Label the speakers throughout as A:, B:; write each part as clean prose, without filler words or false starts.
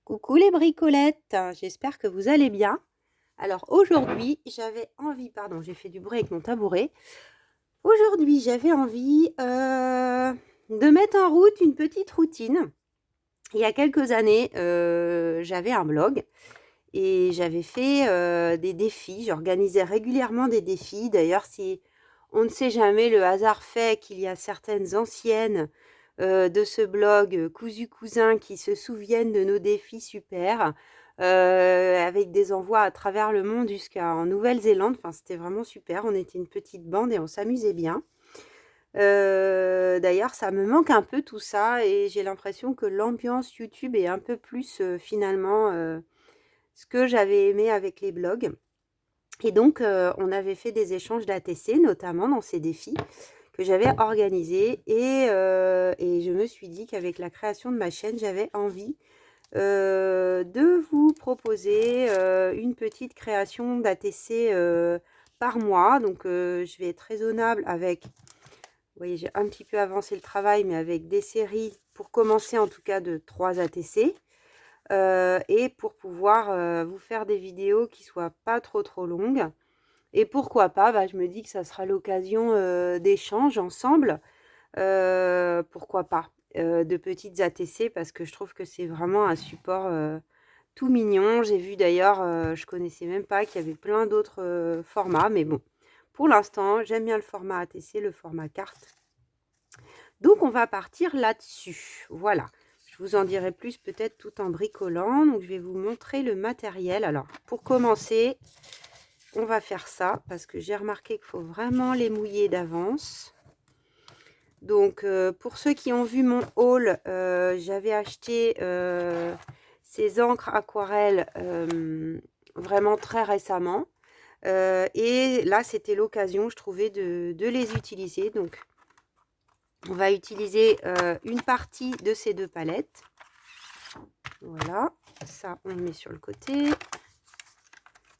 A: Coucou les bricolettes, j'espère que vous allez bien. Alors aujourd'hui, j'avais envie, pardon, j'ai fait du bruit avec mon tabouret. Aujourd'hui, j'avais envie de mettre en route une petite routine. Il y a quelques années, j'avais un blog et j'avais fait des défis. J'organisais régulièrement des défis. D'ailleurs, si on ne sait jamais, le hasard fait qu'il y a certaines anciennes de ce blog Cousu Cousin qui se souviennent de nos défis super, avec des envois à travers le monde jusqu'en Nouvelle-Zélande. Enfin, c'était vraiment super. On était une petite bande et on s'amusait bien. D'ailleurs, ça me manque un peu tout ça et j'ai l'impression que l'ambiance YouTube est un peu plus finalement ce que j'avais aimé avec les blogs. Et donc, on avait fait des échanges d'ATC, notamment dans ces défis que j'avais organisés. Et je me suis dit qu'avec la création de ma chaîne, j'avais envie de vous proposer une petite création d'ATC par mois. Donc, je vais être raisonnable avec, vous voyez, j'ai un petit peu avancé le travail, mais avec des séries, pour commencer en tout cas, de 3 ATC. Et pour pouvoir vous faire des vidéos qui soient pas trop longues. Et pourquoi pas, je me dis que ça sera l'occasion d'échanges ensemble. Pourquoi pas de petites ATC, parce que je trouve que c'est vraiment un support tout mignon. J'ai vu d'ailleurs, je connaissais même pas qu'il y avait plein d'autres formats, mais bon, pour l'instant, j'aime bien le format ATC, le format carte. Donc, on va partir là-dessus. Voilà. Je vous en dirai plus peut-être tout en bricolant. Donc, je vais vous montrer le matériel. Alors, pour commencer, on va faire ça parce que j'ai remarqué qu'il faut vraiment les mouiller d'avance. Donc, pour ceux qui ont vu mon haul, j'avais acheté ces encres aquarelles vraiment très récemment. Et là, c'était l'occasion, je trouvais, de les utiliser. Donc, on va utiliser une partie de ces 2 palettes. Voilà, ça on le met sur le côté.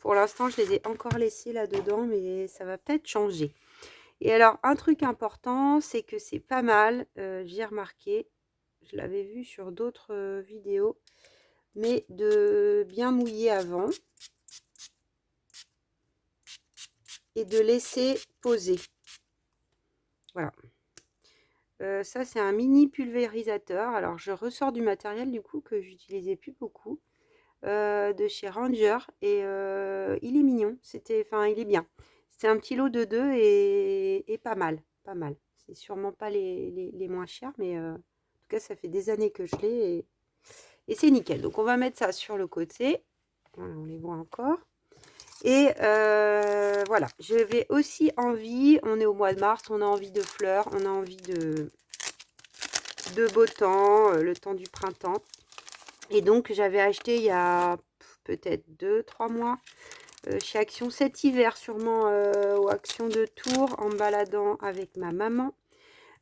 A: Pour l'instant, je les ai encore laissés là-dedans, mais ça va peut-être changer. Et alors, un truc important, c'est que c'est pas mal, j'ai remarqué, je l'avais vu sur d'autres vidéos, mais de bien mouiller avant et de laisser poser. Voilà. Ça, c'est un mini pulvérisateur. Alors, je ressors du matériel du coup que j'utilisais plus beaucoup. De chez Ranger et il est mignon, enfin il est bien. C'est un petit lot de 2 et pas mal, pas mal. C'est sûrement pas les moins chers, mais en tout cas ça fait des années que je l'ai et c'est nickel. Donc on va mettre ça sur le côté. Voilà, on les voit encore. Et voilà, j'avais aussi envie, on est au mois de mars, on a envie de fleurs, on a envie de beau temps, le temps du printemps. Et donc, j'avais acheté il y a peut-être 2-3 mois chez Action cet hiver, sûrement aux Actions de Tours, en me baladant avec ma maman.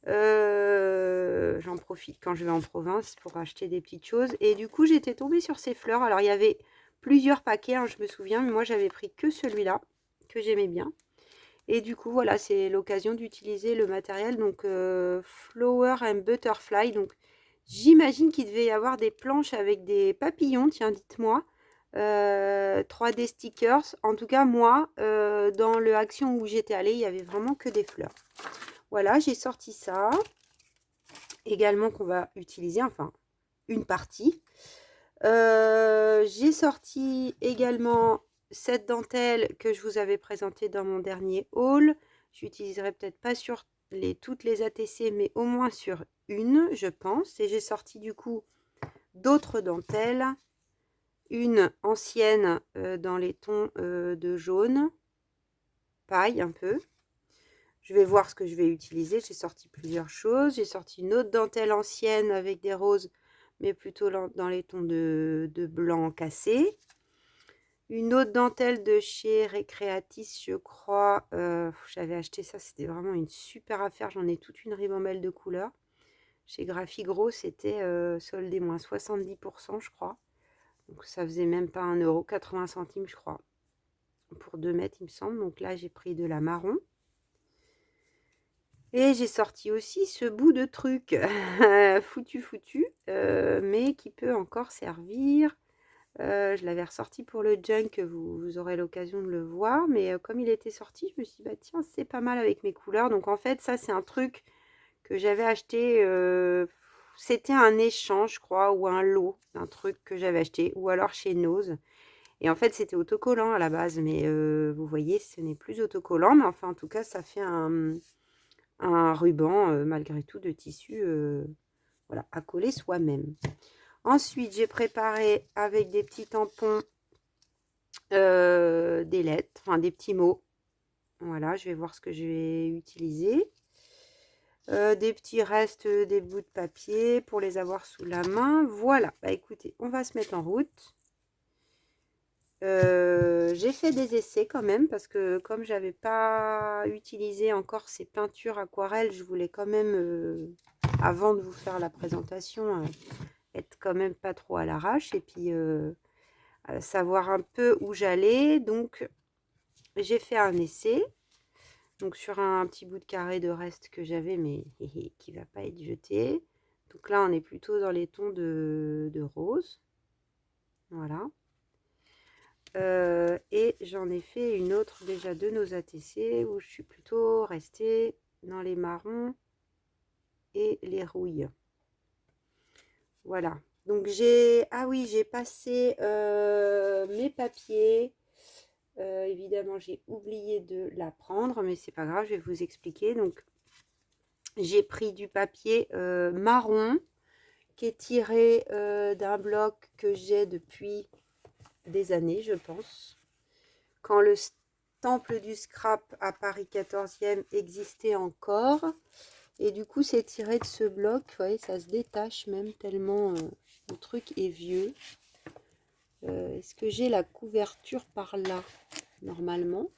A: J'en profite quand je vais en province pour acheter des petites choses. Et du coup, j'étais tombée sur ces fleurs. Alors, il y avait plusieurs paquets, hein, je me souviens, mais moi, j'avais pris que celui-là, que j'aimais bien. Et du coup, voilà, c'est l'occasion d'utiliser le matériel. Donc, Flower and Butterfly. Donc, j'imagine qu'il devait y avoir des planches avec des papillons, tiens, dites-moi. 3D stickers. En tout cas, moi, dans le Action où j'étais allée, il y avait vraiment que des fleurs. Voilà, j'ai sorti ça. Également qu'on va utiliser, enfin, une partie. J'ai sorti également cette dentelle que je vous avais présentée dans mon dernier haul. J'utiliserai peut-être pas sur toutes les ATC, mais au moins sur une, je pense. Et j'ai sorti du coup d'autres dentelles. Une ancienne dans les tons de jaune, paille un peu. Je vais voir ce que je vais utiliser. J'ai sorti plusieurs choses. J'ai sorti une autre dentelle ancienne avec des roses, mais plutôt dans les tons de blanc cassé. Une autre dentelle de chez Recreatis, je crois. J'avais acheté ça, c'était vraiment une super affaire. J'en ai toute une ribambelle de couleurs. Chez Graphigros, c'était soldé moins 70%, je crois. Donc ça faisait même pas 1,80 €, je crois. Pour 2 mètres, il me semble. Donc là, j'ai pris de la marron. Et j'ai sorti aussi ce bout de truc foutu, mais qui peut encore servir. Je l'avais ressorti pour le junk, vous aurez l'occasion de le voir, mais comme il était sorti, je me suis dit, bah tiens, c'est pas mal avec mes couleurs. Donc en fait, ça, c'est un truc que j'avais acheté, c'était un échange, je crois, ou un lot d'un truc que j'avais acheté, ou alors chez Nose. Et en fait, c'était autocollant à la base, mais vous voyez, ce n'est plus autocollant, mais enfin, en tout cas, ça fait un ruban, malgré tout, de tissu, voilà, à coller soi-même. Ensuite, j'ai préparé avec des petits tampons des lettres, enfin des petits mots. Voilà, je vais voir ce que je vais utiliser. Des petits restes, des bouts de papier pour les avoir sous la main. Voilà, bah écoutez, on va se mettre en route. J'ai fait des essais quand même parce que comme j'avais pas utilisé encore ces peintures aquarelles, je voulais quand même, avant de vous faire la présentation, être quand même pas trop à l'arrache et puis savoir un peu où j'allais. Donc j'ai fait un essai. Donc sur un petit bout de carré de reste que j'avais, mais qui va pas être jeté. Donc là, on est plutôt dans les tons de rose. Voilà. Et j'en ai fait une autre déjà de nos ATC où je suis plutôt restée dans les marrons et les rouilles. Voilà. Donc ah oui, j'ai passé mes papiers. Évidemment, j'ai oublié de la prendre, mais c'est pas grave, je vais vous expliquer. Donc, j'ai pris du papier marron qui est tiré d'un bloc que j'ai depuis des années, je pense. Quand le temple du scrap à Paris 14e existait encore. Et du coup, c'est tiré de ce bloc. Vous voyez, ça se détache même tellement le truc est vieux. Est-ce que j'ai la couverture par là? Normalement.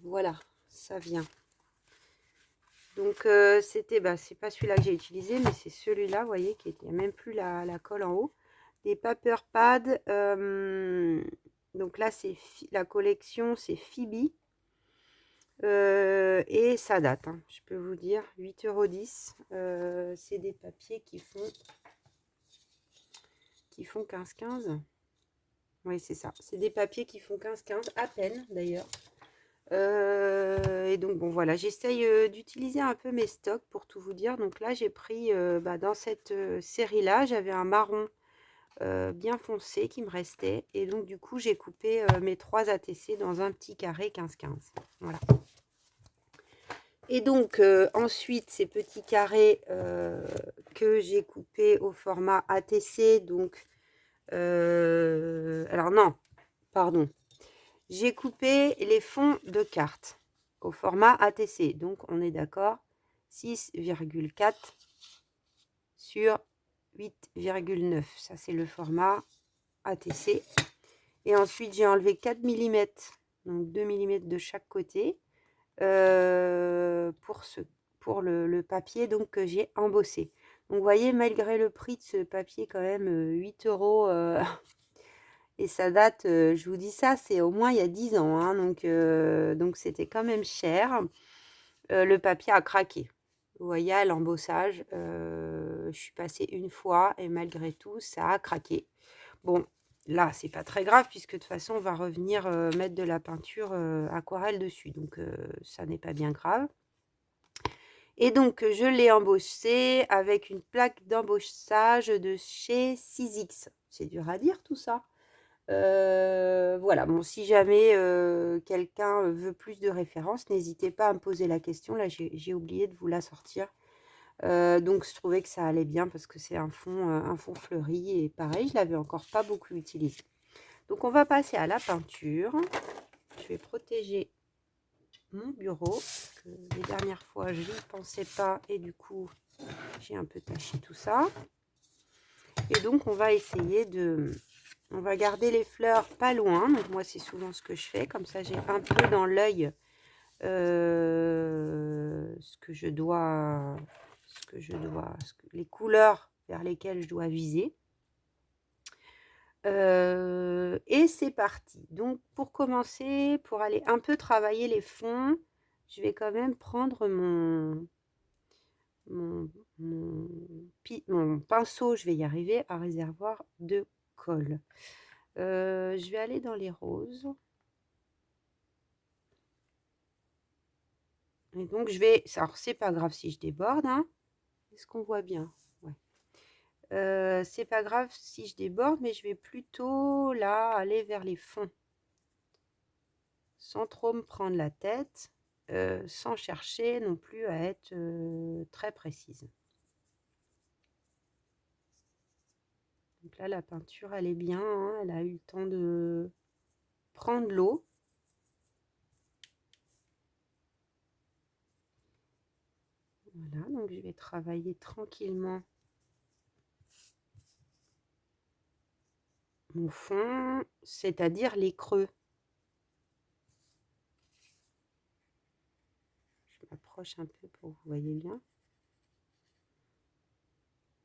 A: Voilà, ça vient. Donc c'était, bah, c'est pas celui-là que j'ai utilisé, mais c'est celui-là, vous voyez, qui il n'y a même plus la colle en haut. Des paper pads. Donc là, c'est la collection, c'est Phoebe. Et ça date, hein, je peux vous dire, 8,10 €. C'est des papiers qui font 15,15 €. Oui, c'est ça. C'est des papiers qui font 15,15 €, à peine d'ailleurs. Et donc bon voilà, j'essaye d'utiliser un peu mes stocks pour tout vous dire. Donc là j'ai pris dans cette série là, j'avais un marron bien foncé qui me restait, et donc du coup j'ai coupé mes 3 ATC dans un petit carré 15-15. Voilà. Et donc ensuite ces petits carrés que j'ai coupés au format ATC, donc alors non, pardon, j'ai coupé les fonds de carte au format ATC. Donc, on est d'accord, 6,4 sur 8,9. Ça, c'est le format ATC. Et ensuite, j'ai enlevé 4 mm, donc 2 mm de chaque côté, pour le papier donc, que j'ai embossé. Donc, vous voyez, malgré le prix de ce papier, quand même, 8 €. Et ça date, je vous dis ça, c'est au moins il y a 10 ans, hein, donc c'était quand même cher. Le papier a craqué. Vous voyez, à l'embossage, je suis passée une fois et malgré tout, ça a craqué. Bon, là, c'est pas très grave puisque de toute façon, on va revenir mettre de la peinture aquarelle dessus. Donc, ça n'est pas bien grave. Et donc, je l'ai embossé avec une plaque d'embossage de chez 6X. C'est dur à dire tout ça. Voilà, bon, si jamais quelqu'un veut plus de références, n'hésitez pas à me poser la question. Là, j'ai oublié de vous la sortir. Donc, je trouvais que ça allait bien parce que c'est un fond fleuri. Et pareil, je l'avais encore pas beaucoup utilisé. Donc, on va passer à la peinture. Je vais protéger mon bureau. Parce que les dernières fois, je n'y pensais pas. Et du coup, j'ai un peu taché tout ça. Et donc, on va essayer de... On va garder les fleurs pas loin. Donc moi, c'est souvent ce que je fais. Comme ça, j'ai un peu dans l'œil les couleurs vers lesquelles je dois viser. Et c'est parti. Donc pour commencer, pour aller un peu travailler les fonds, je vais quand même prendre mon, mon pinceau, je vais y arriver, à réservoir de colle. Je vais aller dans les roses. Et donc je vais, alors c'est pas grave si je déborde, hein. Est-ce qu'on voit bien? Ouais. C'est pas grave si je déborde, mais je vais plutôt là aller vers les fonds, sans trop me prendre la tête, sans chercher non plus à être très précise. Donc là, la peinture, elle est bien, hein, elle a eu le temps de prendre l'eau. Voilà, donc je vais travailler tranquillement mon fond, c'est-à-dire les creux. Je m'approche un peu pour que vous voyez bien.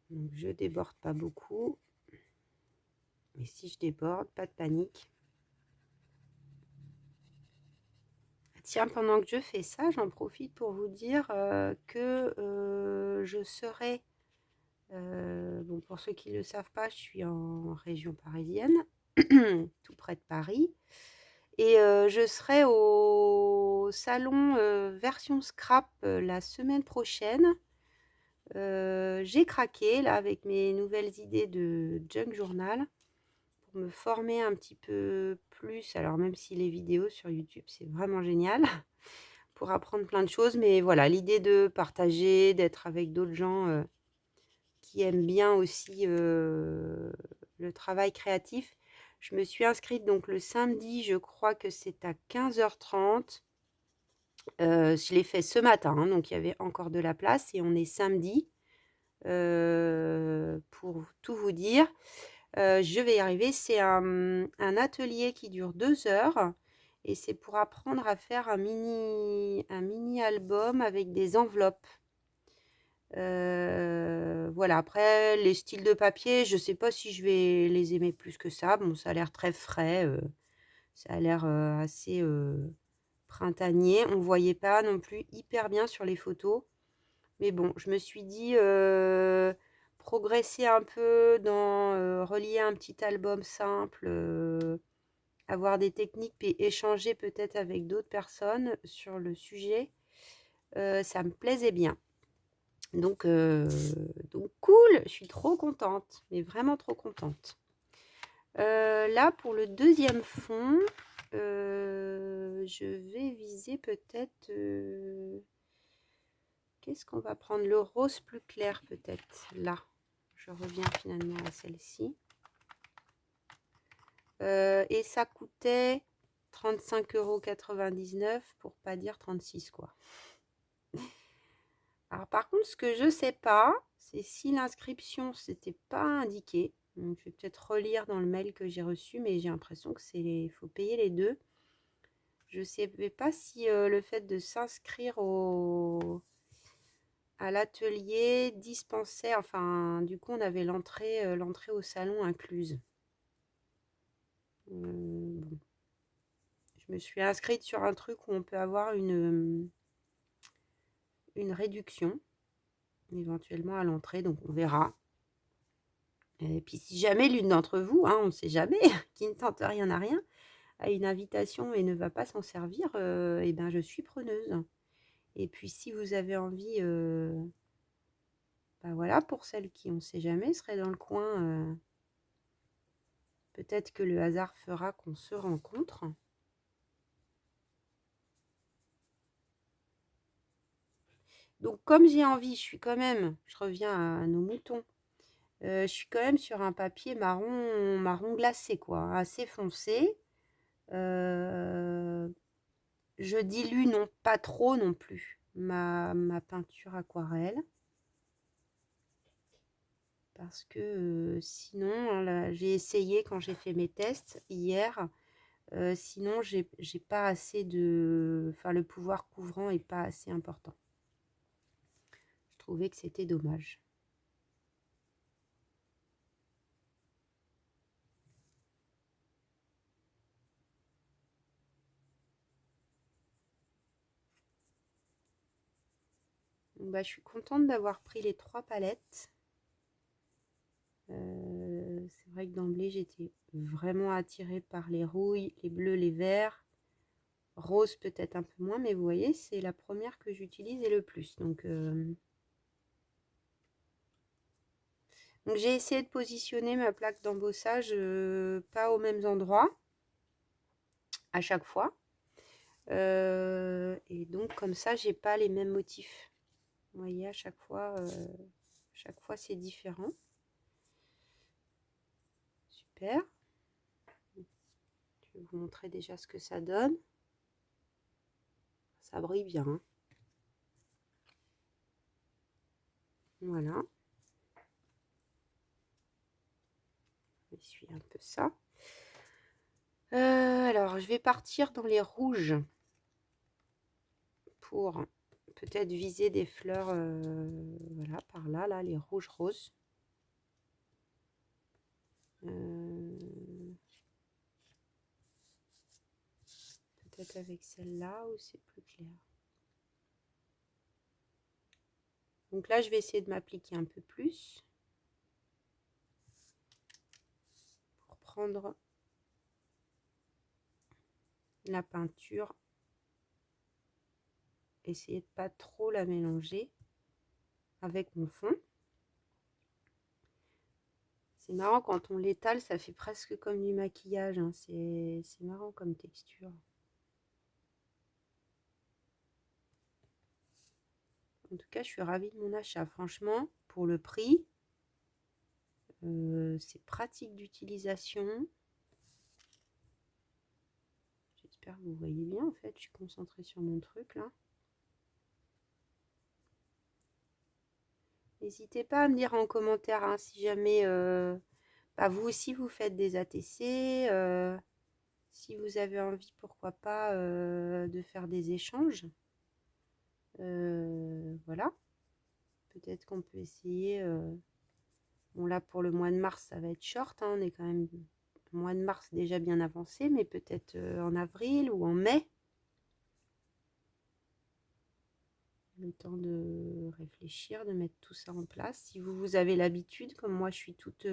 A: Donc je déborde pas beaucoup. Mais si je déborde, pas de panique. Tiens, pendant que je fais ça, j'en profite pour vous dire que je serai, bon, pour ceux qui ne le savent pas, je suis en région parisienne, tout près de Paris, et je serai au salon version scrap la semaine prochaine. J'ai craqué là avec mes nouvelles idées de junk journal pour me former un petit peu plus. Alors même si les vidéos sur YouTube, c'est vraiment génial pour apprendre plein de choses, mais voilà, l'idée de partager, d'être avec d'autres gens qui aiment bien aussi le travail créatif. Je me suis inscrite donc le samedi, je crois que c'est à 15h30. Je l'ai fait ce matin, hein, donc il y avait encore de la place et on est samedi. Pour tout vous dire, je vais y arriver. C'est un atelier qui dure 2 heures et c'est pour apprendre à faire un mini album avec des enveloppes. Voilà, après les styles de papier, je sais pas si je vais les aimer plus que ça. Bon, ça a l'air très frais, ça a l'air assez printanier. On voyait pas non plus hyper bien sur les photos. Mais bon, je me suis dit progresser un peu dans relier un petit album simple, avoir des techniques et échanger peut-être avec d'autres personnes sur le sujet. Ça me plaisait bien. Donc cool, je suis trop contente, mais vraiment trop contente. Là, pour le deuxième fond, je vais viser peut-être... qu'est-ce qu'on va prendre? Le rose plus clair peut-être. Là, je reviens finalement à celle-ci. Et ça coûtait 35,99 € pour pas dire 36 quoi. Alors par contre, ce que je sais pas, c'est si l'inscription s'était pas indiqué. Donc, je vais peut-être relire dans le mail que j'ai reçu, mais j'ai l'impression que c'est faut payer les deux. Je ne savais pas si le fait de s'inscrire à l'atelier dispensait, enfin du coup on avait l'entrée au salon incluse. Bon. Je me suis inscrite sur un truc où on peut avoir une réduction éventuellement à l'entrée, donc on verra. Et puis si jamais l'une d'entre vous, hein, on ne sait jamais, qui ne tente rien à rien, a une invitation et ne va pas s'en servir, eh ben je suis preneuse. Et puis si vous avez envie, ben voilà, pour celles qui, on ne sait jamais, seraient dans le coin, peut-être que le hasard fera qu'on se rencontre. Donc comme j'ai envie, je suis quand même, je reviens à nos moutons, je suis quand même sur un papier marron glacé, quoi, assez foncé. Je dilue non pas trop non plus ma peinture aquarelle. Parce que sinon, j'ai essayé quand j'ai fait mes tests hier, sinon j'ai pas assez de... Enfin, le pouvoir couvrant est pas assez important. Je trouvais que c'était dommage. Donc, bah, je suis contente d'avoir pris les 3 palettes. C'est vrai que d'emblée, j'étais vraiment attirée par les rouilles, les bleus, les verts. Rose peut-être un peu moins, mais vous voyez, c'est la première que j'utilise et le plus. Donc j'ai essayé de positionner ma plaque d'embossage pas aux mêmes endroits à chaque fois. Et donc comme ça, j'ai pas les mêmes motifs. Vous voyez, à chaque fois c'est différent. Super. Je vais vous montrer déjà ce que ça donne. Ça brille bien, hein. Voilà. Je vais essuyer un peu ça. Alors, je vais partir dans les rouges pour peut-être viser des fleurs, voilà, par là, là, les rouges roses. Peut-être avec celle-là ou c'est plus clair. Donc là, je vais essayer de m'appliquer un peu plus pour prendre la peinture. Essayer de pas trop la mélanger avec mon fond. C'est marrant, quand on l'étale, ça fait presque comme du maquillage, hein. C'est marrant comme texture. En tout cas, je suis ravie de mon achat. Franchement, pour le prix, c'est pratique d'utilisation. J'espère que vous voyez bien. En fait, je suis concentrée sur mon truc là. N'hésitez pas à me dire en commentaire, hein, si jamais bah, vous aussi vous faites des ATC. Si vous avez envie, pourquoi pas, de faire des échanges. Voilà. Peut-être qu'on peut essayer. Bon, là, pour le mois de mars, ça va être short, hein. On est quand même le mois de mars déjà bien avancé, mais peut-être en avril ou en mai. Le temps de réfléchir, de mettre tout ça en place. Si vous avez l'habitude, comme moi, je suis toute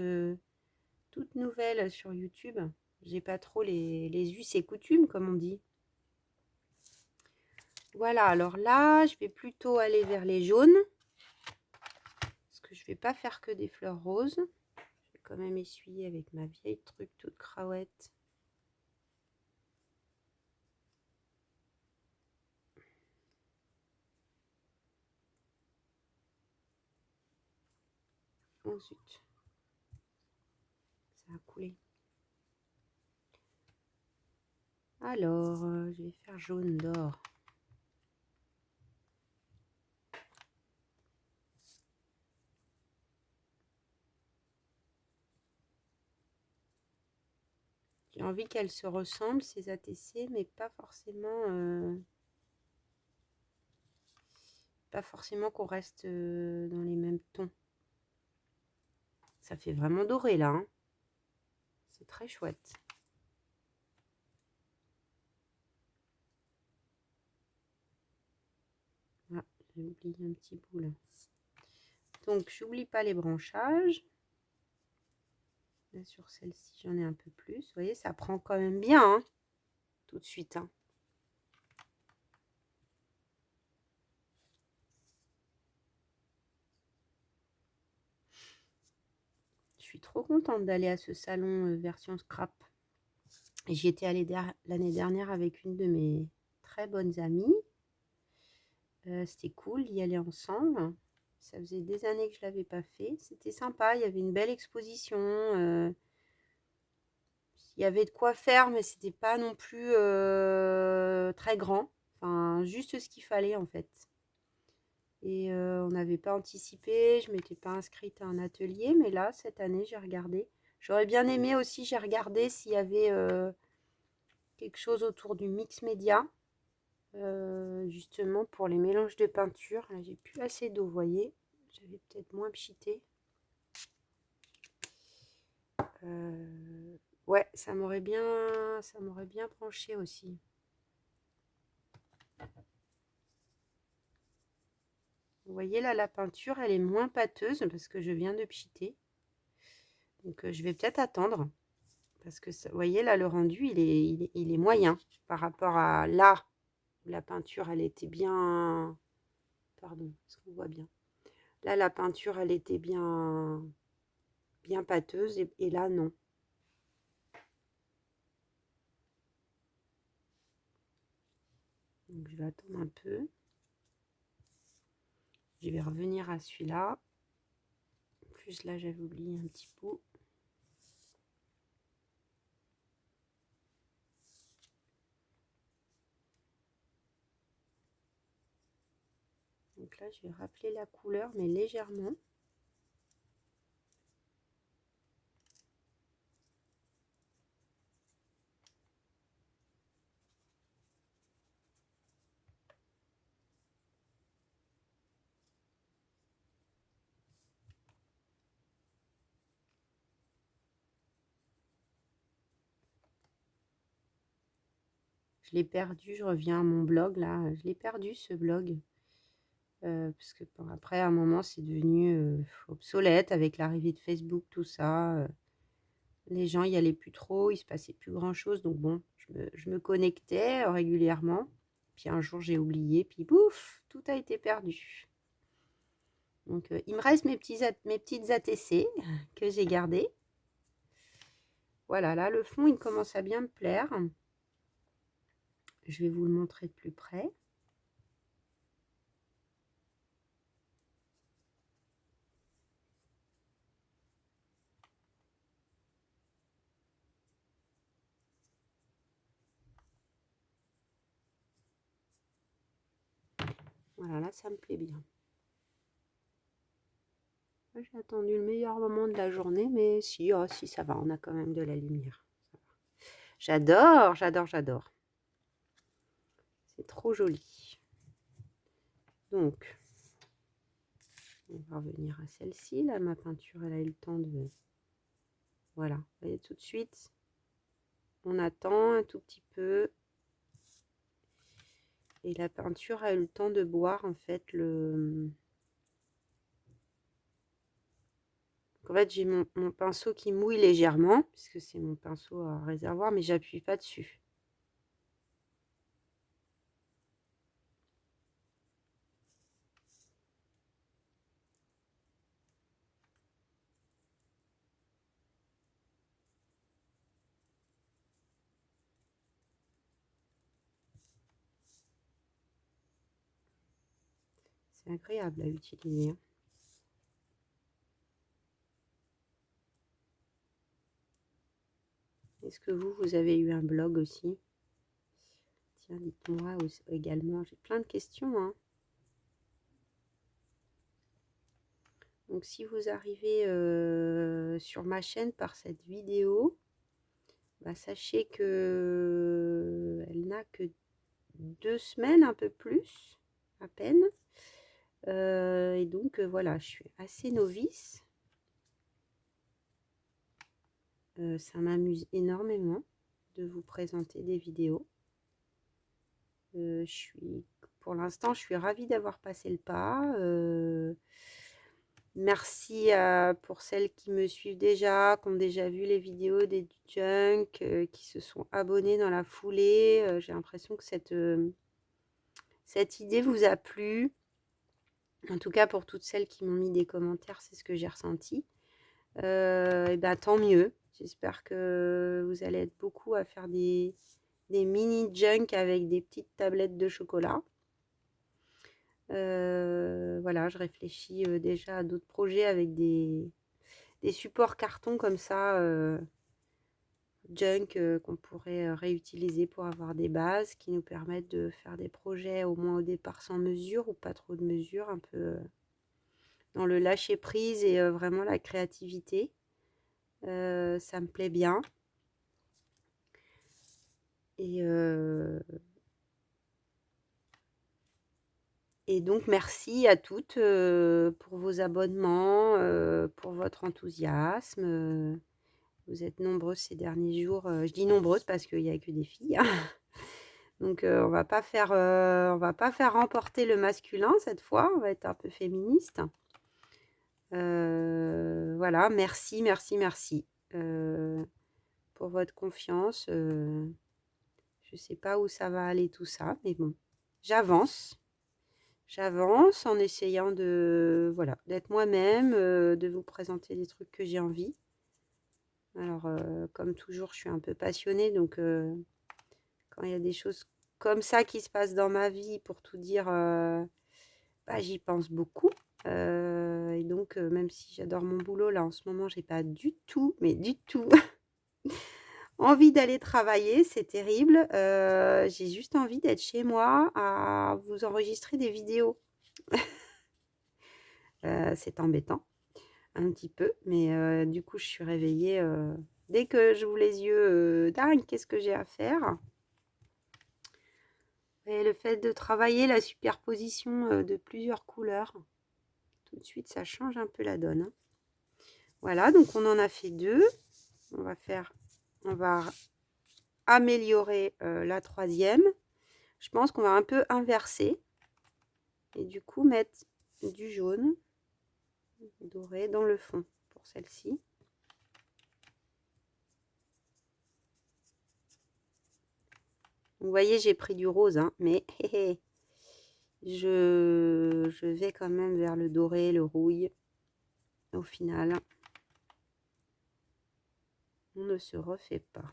A: nouvelle sur YouTube. J'ai pas trop les us et coutumes, comme on dit. Voilà, alors là, je vais plutôt aller vers les jaunes. Parce que je vais pas faire que des fleurs roses. Je vais quand même essuyer avec ma vieille truc toute craouette. Oh zut. Ça a coulé. Alors, je vais faire jaune d'or. J'ai envie qu'elles se ressemblent, ces ATC, mais pas forcément qu'on reste dans les mêmes tons. Ça fait vraiment doré là, hein. C'est très chouette. Ah, j'ai oublié un petit bout là. Donc, j'oublie pas les branchages. Là, sur celle-ci, j'en ai un peu plus. Vous voyez, ça prend quand même bien, hein, tout de suite, hein. Je suis trop contente d'aller à ce salon version scrap. J'y étais allée l'année dernière avec une de mes très bonnes amies. C'était cool d'y aller ensemble. Ça faisait des années que je ne l'avais pas fait. C'était sympa, il y avait une belle exposition. Il y avait de quoi faire, mais c'était pas non plus très grand. Enfin, juste ce qu'il fallait en fait. Et on n'avait pas anticipé, je m'étais pas inscrite à un atelier, mais là, cette année, j'ai regardé. J'aurais bien aimé aussi, j'ai regardé s'il y avait quelque chose autour du mix média, justement pour les mélanges de peinture. Là, j'ai plus assez d'eau, vous voyez. J'avais peut-être moins pchité. Ouais, ça m'aurait bien branché aussi. Vous voyez là, la peinture, elle est moins pâteuse parce que je viens de pchiter. Donc je vais peut-être attendre. Parce que, vous voyez là, le rendu, il est moyen par rapport à là, où la peinture, elle était bien... Pardon, est-ce qu'on voit bien? Là, la peinture, elle était bien pâteuse et là, non. Donc je vais attendre un peu. Je vais revenir à celui-là. En plus, là, j'avais oublié un petit pot. Donc là, je vais rappeler la couleur, mais légèrement. Je l'ai perdu, je reviens à mon blog là. Je l'ai perdu ce blog. Parce que bon, après, à un moment, c'est devenu obsolète avec l'arrivée de Facebook, tout ça. Les gens y allaient plus trop, il se passait plus grand-chose. Donc bon, je me connectais régulièrement. Puis un jour, j'ai oublié, puis bouf, tout a été perdu. Donc il me reste mes petites ATC que j'ai gardées. Voilà, là, le fond, il commence à bien me plaire. Je vais vous le montrer de plus près. Voilà, là, ça me plaît bien. J'ai attendu le meilleur moment de la journée, mais si, oh, si, ça va, on a quand même de la lumière. J'adore, j'adore, j'adore. C'est trop joli. Donc, on va revenir à celle-ci. Là, ma peinture, elle a eu le temps de... Voilà, vous voyez tout de suite. On attend un tout petit peu. Et la peinture a eu le temps de boire, en fait, le... En fait, j'ai mon pinceau qui mouille légèrement, puisque c'est mon pinceau à réservoir, mais j'appuie pas dessus. C'est agréable à utiliser. Est-ce que vous avez eu un blog aussi? Tiens, dites-moi également. J'ai plein de questions, hein. Donc, si vous arrivez sur ma chaîne par cette vidéo, bah, sachez que elle n'a que 2 semaines, un peu plus, à peine. Et donc, voilà, je suis assez novice. Ça m'amuse énormément de vous présenter des vidéos. Pour l'instant, je suis ravie d'avoir passé le pas. Merci pour celles qui me suivent déjà, qui ont déjà vu les vidéos des junk, qui se sont abonnés dans la foulée. J'ai l'impression que cette idée vous a plu. En tout cas, pour toutes celles qui m'ont mis des commentaires, c'est ce que j'ai ressenti. Et ben, tant mieux. J'espère que vous allez être beaucoup à faire des mini junk avec des petites tablettes de chocolat. Voilà, je réfléchis déjà à d'autres projets avec des supports carton comme ça, junk, qu'on pourrait réutiliser pour avoir des bases qui nous permettent de faire des projets au moins au départ sans mesure ou pas trop de mesure, un peu dans le lâcher prise et vraiment la créativité. Ça me plaît bien. Et donc, merci à toutes pour vos abonnements, pour votre enthousiasme. Vous êtes nombreuses ces derniers jours. Je dis nombreuses parce qu'il n'y a que des filles. Hein. Donc on va pas faire remporter le masculin cette fois, on va être un peu féministe. Voilà, merci, merci, merci pour votre confiance. Je sais pas où ça va aller tout ça, mais bon, j'avance. J'avance en essayant de, voilà, d'être moi-même, de vous présenter des trucs que j'ai envie. Alors, comme toujours, je suis un peu passionnée, donc quand il y a des choses comme ça qui se passent dans ma vie, pour tout dire, bah, j'y pense beaucoup. Et donc, même si j'adore mon boulot, là, en ce moment, j'ai pas du tout, mais du tout, envie d'aller travailler, c'est terrible. J'ai juste envie d'être chez moi à vous enregistrer des vidéos. C'est embêtant, un petit peu, mais du coup, je suis réveillée. Dès que j'ouvre les yeux, dingue, qu'est-ce que j'ai à faire? Et le fait de travailler la superposition de plusieurs couleurs, tout de suite, ça change un peu la donne, hein. Voilà, donc on en a fait 2. On va améliorer la 3e. Je pense qu'on va un peu inverser et du coup mettre du jaune doré dans le fond pour celle-ci. Vous voyez, j'ai pris du rose, hein, mais je vais quand même vers le doré, le rouille. Au final, on ne se refait pas.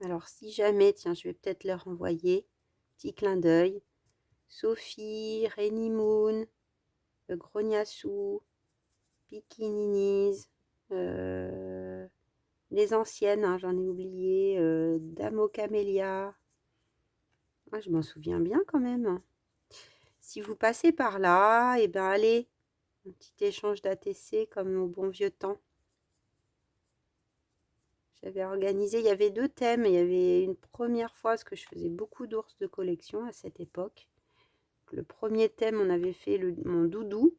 A: Alors, si jamais, tiens, je vais peut-être leur envoyer, petit clin d'œil, Sophie, Rainy Moon, Grognassou, Bikininis, les anciennes, hein, j'en ai oublié, Damo Camélia. Ah, je m'en souviens bien quand même. Si vous passez par là, et ben allez, un petit échange d'ATC comme au bon vieux temps. J'avais organisé, il y avait 2 thèmes. Il y avait une première fois, parce que je faisais beaucoup d'ours de collection à cette époque. Le premier thème, on avait fait mon doudou.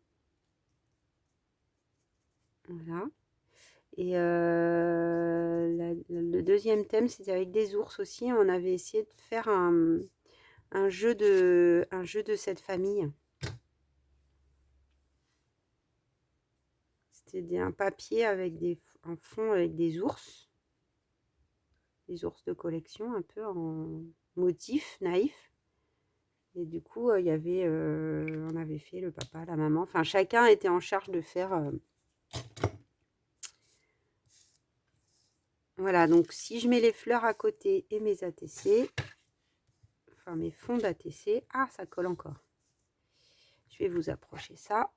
A: Voilà. Et le deuxième thème, c'était avec des ours aussi. On avait essayé de faire un jeu de cette famille. C'était un papier avec un fond avec des ours de collection, un peu en motif naïf. Et du coup, il y avait, on avait fait le papa, la maman. Enfin, chacun était en charge de faire. Voilà, donc si je mets les fleurs à côté et mes ATC, enfin mes fonds d'ATC, ah, ça colle encore. Je vais vous approcher ça.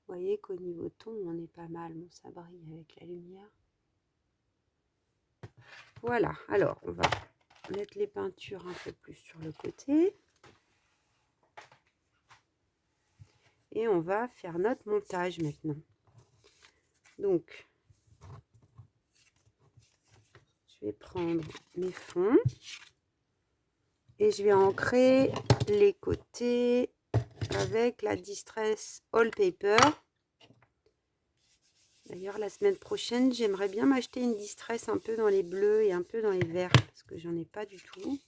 A: Vous voyez qu'au niveau ton, on est pas mal. Bon, ça brille avec la lumière. Voilà, alors on va mettre les peintures un peu plus sur le côté. Et on va faire notre montage maintenant. Donc, je vais prendre mes fonds et je vais ancrer les côtés avec la Distress Wallpaper. D'ailleurs, la semaine prochaine, j'aimerais bien m'acheter une Distress un peu dans les bleus et un peu dans les verts, parce que j'en ai pas du tout.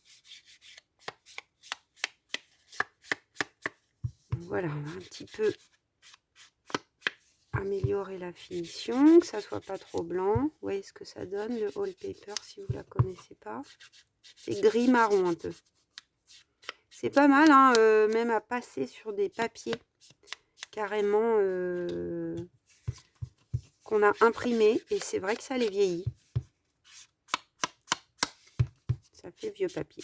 A: Voilà, on va un petit peu améliorer la finition, que ça soit pas trop blanc. Vous voyez ce que ça donne, le Wallpaper, si vous la connaissez pas. C'est gris-marron un peu. C'est pas mal, hein, même à passer sur des papiers carrément qu'on a imprimés. Et c'est vrai que ça les vieillit. Ça fait vieux papier.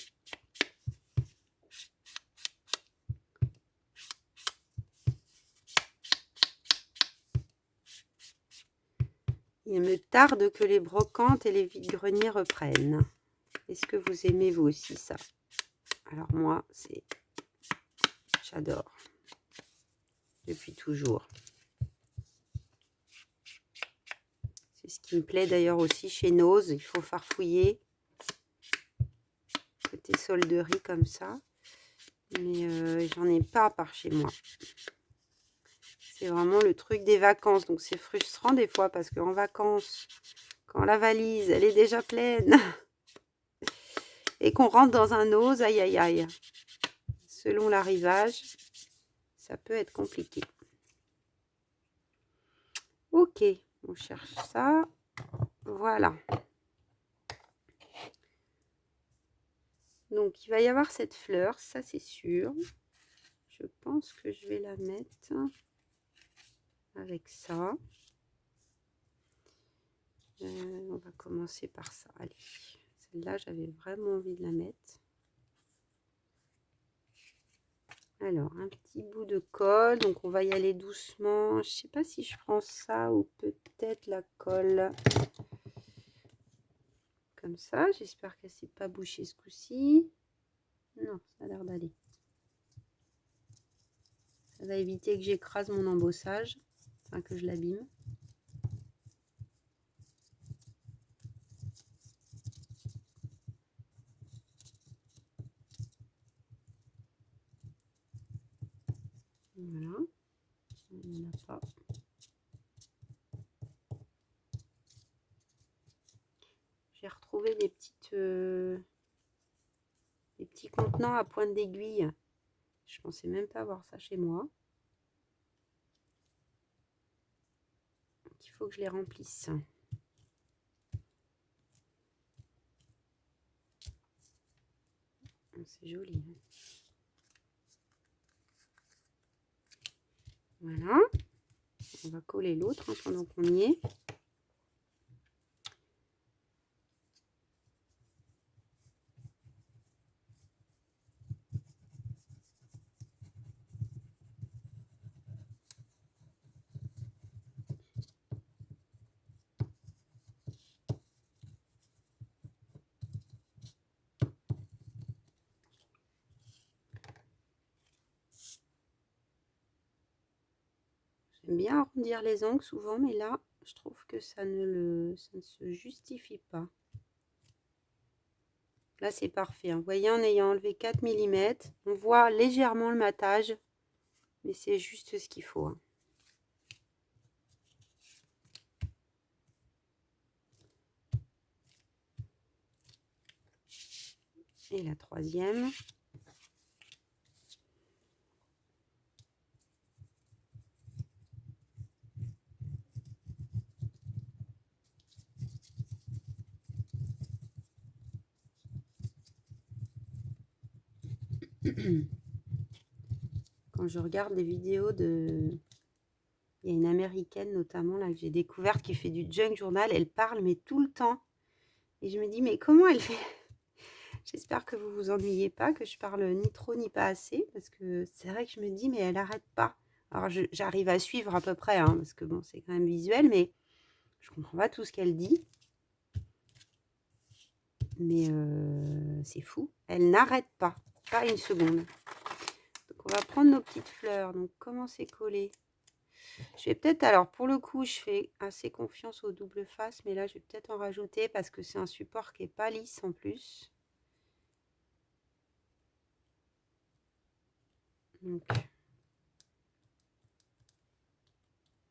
A: Il me tarde que les brocantes et les vide-greniers reprennent. Est-ce que vous aimez vous aussi ça? Alors moi, j'adore. Depuis toujours. C'est ce qui me plaît d'ailleurs aussi chez Nose. Il faut farfouiller. Côté solderie comme ça. Mais j'en ai pas par chez moi. C'est vraiment le truc des vacances. Donc c'est frustrant des fois parce qu'en vacances, quand la valise, elle est déjà pleine et qu'on rentre dans un ose, aïe aïe aïe. Selon l'arrivage, ça peut être compliqué. Ok, on cherche ça. Voilà. Donc il va y avoir cette fleur, ça c'est sûr. Je pense que je vais la mettre avec ça. On va commencer par ça. Allez, celle-là, j'avais vraiment envie de la mettre. Alors, un petit bout de colle. Donc, on va y aller doucement. Je sais pas si je prends ça ou peut-être la colle. Comme ça. J'espère qu'elle ne s'est pas bouchée ce coup-ci. Non, ça a l'air d'aller. Ça va éviter que j'écrase mon embossage. Enfin, que je l'abîme. Voilà. Il n'y en a pas. J'ai retrouvé des petits contenants à pointe d'aiguille. Je pensais même pas avoir ça chez moi. Donc, il faut que je les remplisse. C'est joli. Voilà. On va coller l'autre pendant qu'on y est. J'aime bien arrondir les angles souvent, mais là, je trouve que ça ne se justifie pas. Là, c'est parfait. Vous voyez, en ayant enlevé 4 mm, on voit légèrement le matage, mais c'est juste ce qu'il faut. Et la troisième. Quand je regarde des vidéos de... Il y a une américaine notamment là que j'ai découverte qui fait du junk journal. Elle parle mais tout le temps. Et je me dis mais comment elle fait? J'espère que vous vous ennuyez pas, que je parle ni trop ni pas assez. Parce que c'est vrai que je me dis mais elle arrête pas. Alors j'arrive à suivre à peu près. Hein, parce que bon c'est quand même visuel. Mais je comprends pas tout ce qu'elle dit. Mais c'est fou. Elle n'arrête pas. Pas une seconde. Donc on va prendre nos petites fleurs. Donc comment c'est collé? Je vais peut-être, alors pour le coup, je fais assez confiance aux double faces, mais là, je vais peut-être en rajouter parce que c'est un support qui n'est pas lisse en plus. Donc,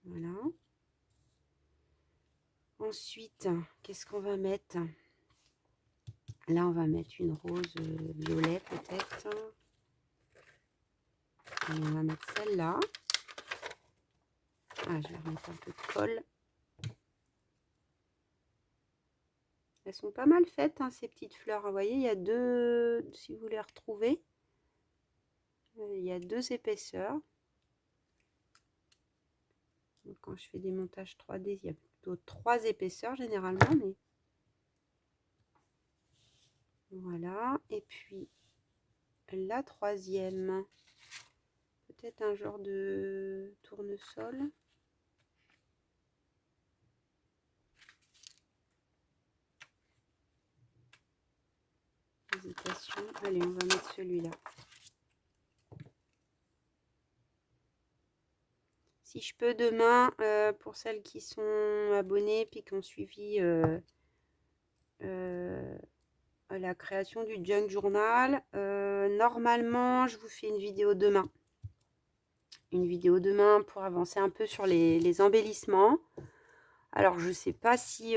A: voilà. Ensuite, qu'est-ce qu'on va mettre? Là, on va mettre une rose violet peut-être. Et on va mettre celle-là. Ah, je vais remettre un peu de colle. Elles sont pas mal faites, hein, ces petites fleurs. Vous voyez, il y a deux, si vous les retrouvez, il y a deux épaisseurs. Donc, quand je fais des montages 3D, il y a plutôt 3 épaisseurs généralement. Mais... Voilà. Et puis, la troisième, peut-être un genre de tournesol. Hésitation. Allez, on va mettre celui-là. Si je peux demain, pour celles qui sont abonnées puis qui ont suivi la création du junk journal. Normalement, je vous fais une vidéo demain. Une vidéo demain pour avancer un peu sur les embellissements. Alors, je sais pas si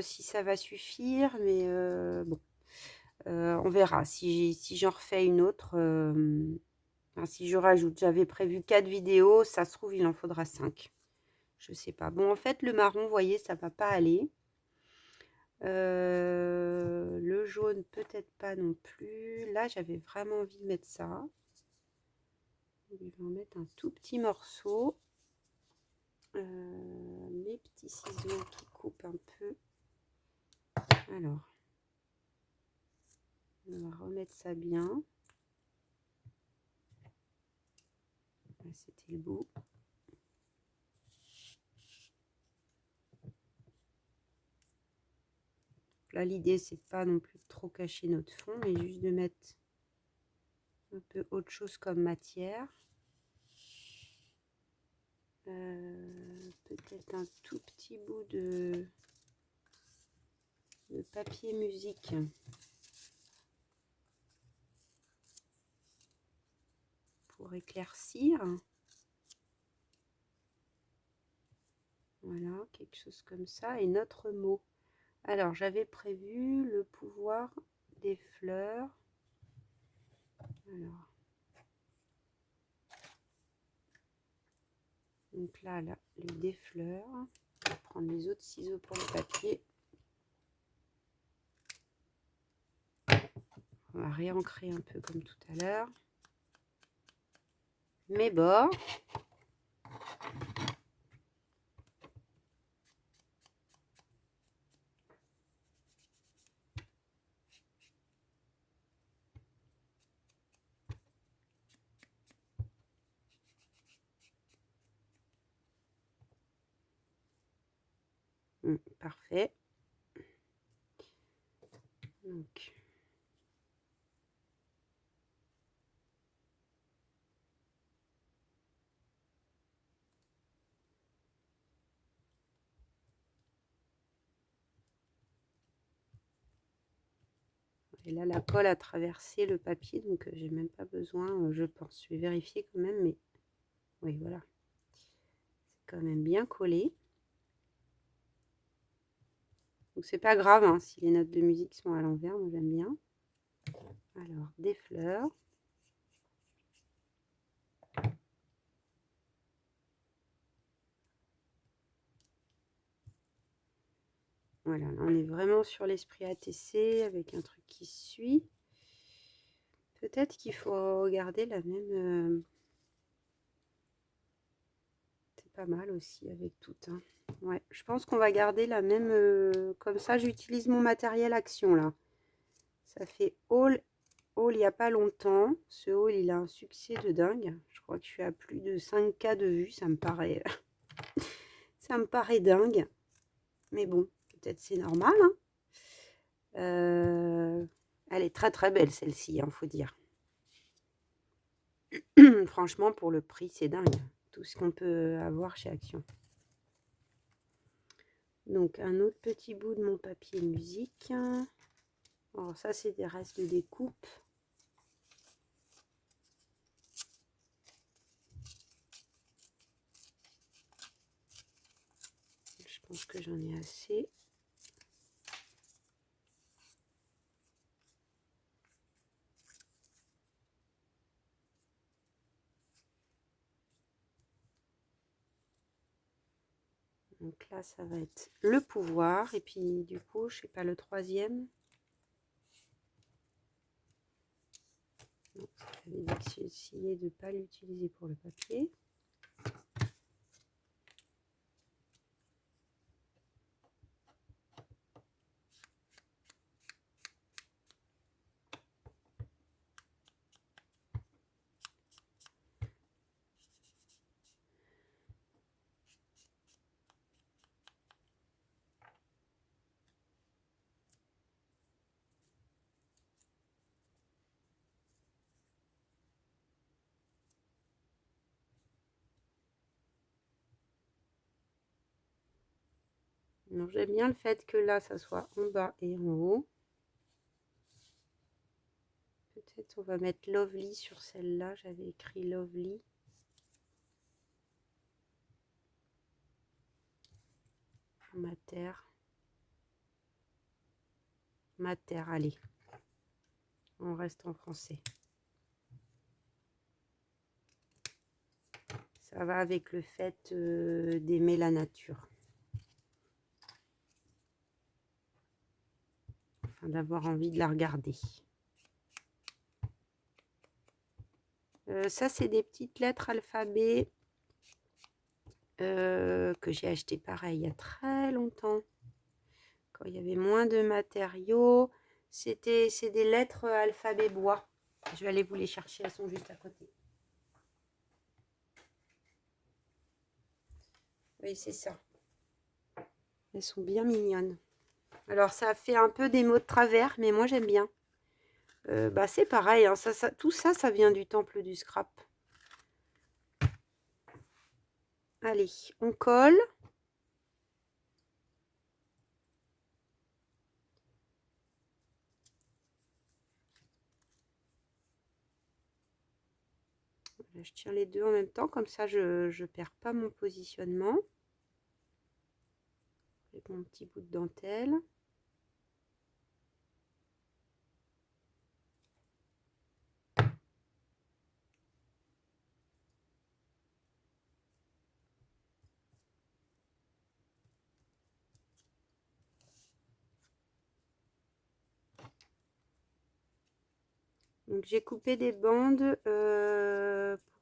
A: ça va suffire, mais bon, on verra. Si j'en refais une autre, enfin, si je rajoute, j'avais prévu 4 vidéos, ça se trouve, il en faudra 5. Je sais pas. Bon, en fait, le marron, vous voyez, ça va pas aller. Le jaune, peut-être pas non plus. Là, j'avais vraiment envie de mettre ça. Je vais en mettre un tout petit morceau. Mes petits ciseaux qui coupent un peu. Alors, on va remettre ça bien. C'était le bout. Là, l'idée, c'est pas non plus de trop cacher notre fond, mais juste de mettre un peu autre chose comme matière. Peut-être un tout petit bout de papier musique. Pour éclaircir. Voilà, quelque chose comme ça. Et notre mot. Alors, j'avais prévu le pouvoir des fleurs. Alors. Donc là, les des fleurs. Je vais prendre les autres ciseaux pour le papier. On va réancrer un peu comme tout à l'heure. Mes bords. Parfait. Donc. Et là, la colle a traversé le papier, donc j'ai même pas besoin, je pense. Je vais vérifier quand même, mais oui, voilà. C'est quand même bien collé. Donc c'est pas grave hein, si les notes de musique sont à l'envers, moi j'aime bien. Alors, des fleurs. Voilà, là on est vraiment sur l'esprit ATC avec un truc qui suit. Peut-être qu'il faut garder la même... C'est pas mal aussi avec tout. Hein. Ouais, je pense qu'on va garder la même... Comme ça, j'utilise mon matériel action là. Ça fait haul il n'y a pas longtemps. Ce haul, il a un succès de dingue. Je crois que je suis à plus de 5K de vues. Ça me paraît... ça me paraît dingue. Mais bon, peut-être c'est normal. Hein. Elle est très très belle celle-ci, hein, faut dire. Franchement, pour le prix, c'est dingue. Tout ce qu'on peut avoir chez Action. Donc, un autre petit bout de mon papier musique. Alors, ça, c'est des restes de découpe. Je pense que j'en ai assez. Donc là, ça va être le pouvoir. Et puis, du coup, je sais pas, le troisième. Donc, ça avait essayé de ne pas l'utiliser pour le papier. J'aime bien le fait que là, ça soit en bas et en haut. Peut-être on va mettre Lovely sur celle-là. J'avais écrit Lovely. Mater. Mater, allez. On reste en français. Ça va avec le fait d'aimer la nature. Enfin, d'avoir envie de la regarder. Ça, c'est des petites lettres alphabet que j'ai acheté pareil il y a très longtemps. Quand il y avait moins de matériaux. C'est des lettres alphabet bois. Je vais aller vous les chercher, elles sont juste à côté. Oui, c'est ça. Elles sont bien mignonnes. Alors, ça fait un peu des mots de travers, mais moi, j'aime bien. Bah, c'est pareil, hein, tout ça, ça vient du temple du scrap. Allez, on colle. Voilà, je tiens les deux en même temps, comme ça, je ne perds pas mon positionnement. Avec mon petit bout de dentelle. Donc j'ai coupé des bandes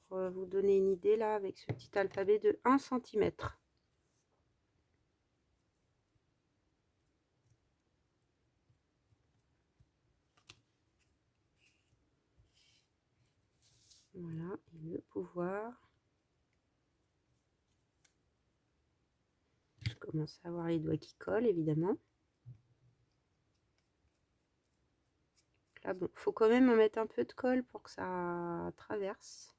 A: pour vous donner une idée là avec ce petit alphabet de 1 cm. Voilà, et le pouvoir. Je commence à avoir les doigts qui collent évidemment. Là bon, faut quand même en mettre un peu de colle pour que ça traverse.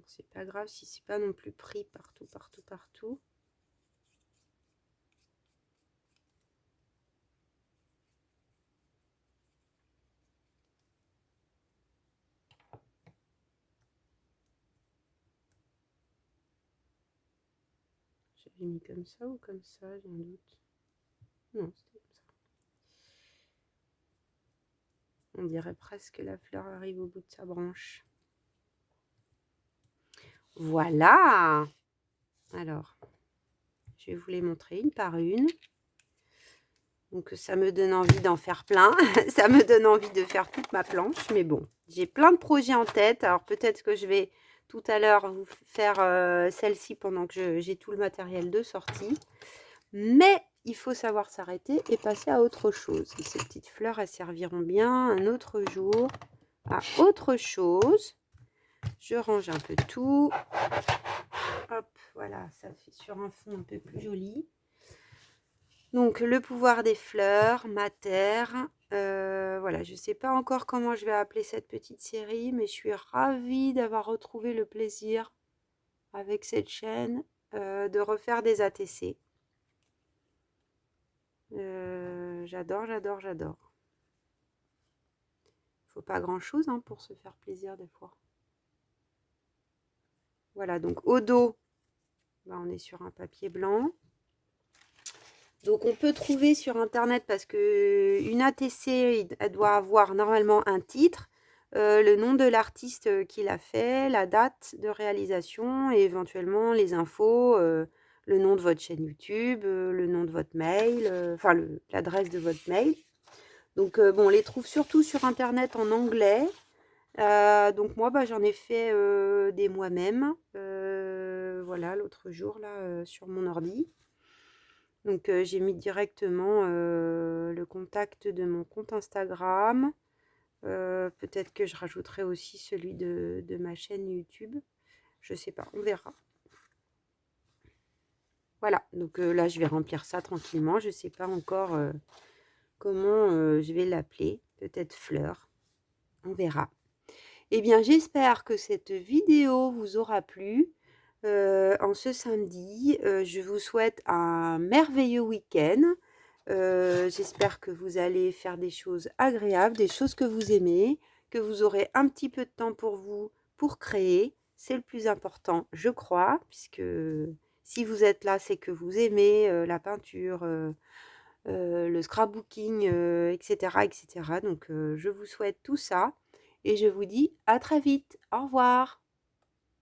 A: C'est pas grave si c'est pas non plus pris partout, partout, partout. J'avais mis comme ça ou comme ça, j'ai un doute. Non, c'était comme ça. On dirait presque que la fleur arrive au bout de sa branche. Voilà! Alors, je vais vous les montrer une par une. Donc ça me donne envie d'en faire plein. Ça me donne envie de faire toute ma planche. Mais bon, j'ai plein de projets en tête. Alors peut-être que je vais tout à l'heure vous faire celle-ci pendant que j'ai tout le matériel de sortie. Mais il faut savoir s'arrêter et passer à autre chose. Et ces petites fleurs, elles serviront bien un autre jour à autre chose. Je range un peu tout. Hop, voilà, ça fait sur un fond un peu plus joli. Donc, le pouvoir des fleurs, Mater. Voilà, je ne sais pas encore comment je vais appeler cette petite série, mais je suis ravie d'avoir retrouvé le plaisir avec cette chaîne de refaire des ATC. J'adore, j'adore, j'adore. Faut pas grand-chose hein, pour se faire plaisir des fois. Voilà, donc au dos, bah, on est sur un papier blanc. Donc on peut trouver sur internet parce que une ATC, elle doit avoir normalement un titre, le nom de l'artiste qui l'a fait, la date de réalisation et éventuellement les infos, le nom de votre chaîne YouTube, le nom de votre mail, enfin l'adresse de votre mail. Donc bon, on les trouve surtout sur internet en anglais. Donc moi bah, j'en ai fait des moi-même. Voilà, l'autre jour là sur mon ordi. Donc j'ai mis directement le contact de mon compte Instagram. Peut-être que je rajouterai aussi celui de ma chaîne YouTube. Je sais pas, on verra. Voilà, donc là je vais remplir ça tranquillement. Je sais pas encore comment je vais l'appeler. Peut-être fleur. On verra. Eh bien, j'espère que cette vidéo vous aura plu, en ce samedi. Je vous souhaite un merveilleux week-end. J'espère que vous allez faire des choses agréables, des choses que vous aimez, que vous aurez un petit peu de temps pour vous, pour créer. C'est le plus important, je crois, puisque si vous êtes là, c'est que vous aimez, la peinture, le scrapbooking, et cetera et cetera. Donc je vous souhaite tout ça et je vous dis à très vite. Au revoir.